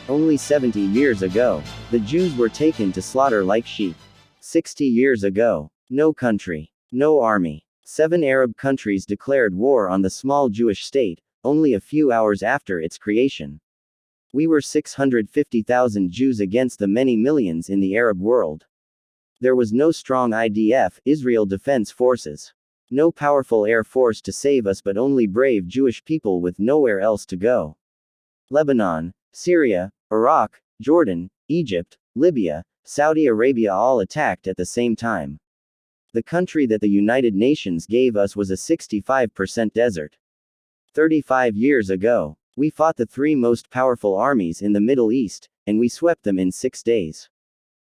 Only 70 years ago, the Jews were taken to slaughter like sheep. 60 years ago, no country, no army. 7 Arab countries declared war on the small Jewish state, only a few hours after its creation. We were 650,000 Jews against the many millions in the Arab world. There was no strong IDF, Israel Defense Forces. No powerful air force to save us, but only brave Jewish people with nowhere else to go. Lebanon, Syria, Iraq, Jordan, Egypt, Libya, Saudi Arabia all attacked at the same time. The country that the United Nations gave us was a 65% desert. 35 years ago, we fought the 3 most powerful armies in the Middle East, and we swept them in 6 days.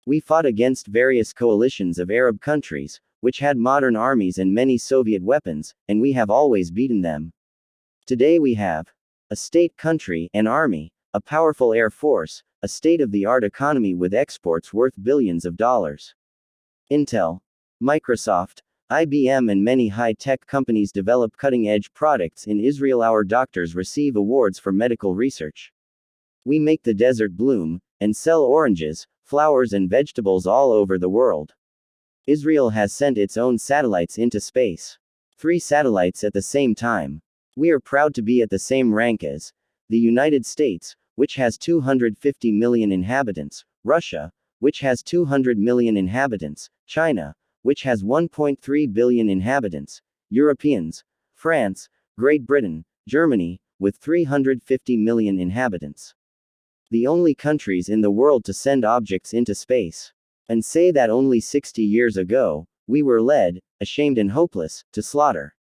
We fought against various coalitions of Arab countries, which had modern armies and many Soviet weapons, and we have always beaten them. Today we have a state country, an army, a powerful air force, a state-of-the-art economy with exports worth billions of dollars. Intel, Microsoft, IBM and many high-tech companies develop cutting-edge products in Israel. Our doctors receive awards for medical research. We make the desert bloom, and sell oranges, flowers and vegetables all over the world. Israel has sent its own satellites into space. 3 satellites at the same time. We are proud to be at the same rank as the United States, which has 250 million inhabitants, Russia, which has 200 million inhabitants, China, which has 1.3 billion inhabitants, Europeans, France, Great Britain, Germany, with 350 million inhabitants. The only countries in the world to send objects into space. And say that only 60 years ago, we were led, ashamed and hopeless, to slaughter.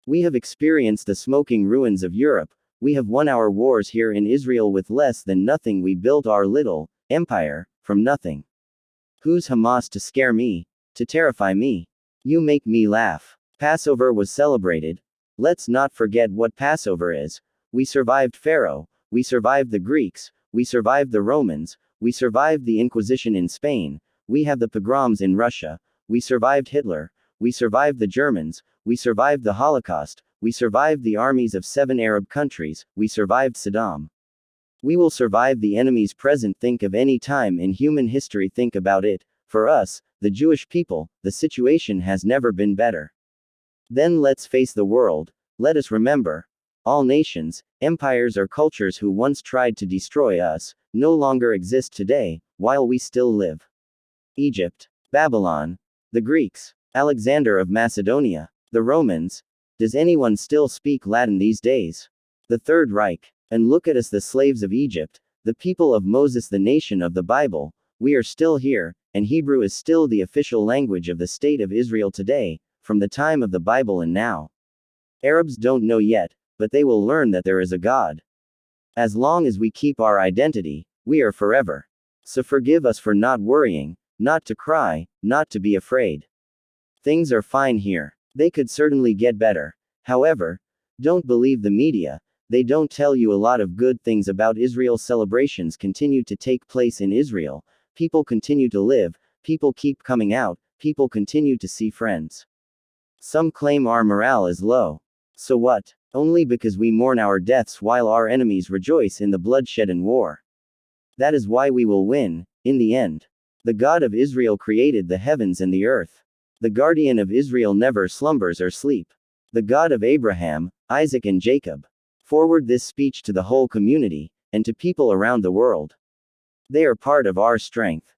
We have experienced the smoking ruins of Europe. We have won our wars here in Israel with less than nothing. We built our little empire from nothing. Who's Hamas to scare me, to terrify me? You make me laugh. Passover was celebrated. Let's not forget what Passover is. We survived Pharaoh, we survived the Greeks, we survived the Romans, we survived the Inquisition in Spain, we have the pogroms in Russia, we survived Hitler, we survived the Germans, we survived the Holocaust, we survived the armies of 7 Arab countries, we survived Saddam. We will survive the enemy's present. Think of any time in human history, think about it. For us, the Jewish people, the situation has never been better. Then let's face the world. Let us remember, all nations, empires or cultures who once tried to destroy us, no longer exist today, while we still live. Egypt, Babylon, the Greeks, Alexander of Macedonia, the Romans. Does anyone still speak Latin these days? The Third Reich. And look at us, the slaves of Egypt, the people of Moses, the nation of the Bible. We are still here, and Hebrew is still the official language of the state of Israel today, from the time of the Bible and now. Arabs don't know yet, but they will learn that there is a God. As long as we keep our identity, we are forever. So forgive us for not worrying, not to cry, not to be afraid. Things are fine here. They could certainly get better. However, don't believe the media. They don't tell you a lot of good things about Israel. Celebrations continue to take place in Israel. People continue to live. People keep coming out. People continue to see friends. Some claim our morale is low. So what? Only because we mourn our deaths while our enemies rejoice in the bloodshed and war. That is why we will win, in the end. The God of Israel created the heavens and the earth. The guardian of Israel never slumbers or sleep. The God of Abraham, Isaac and Jacob. Forward this speech to the whole community, and to people around the world. They are part of our strength.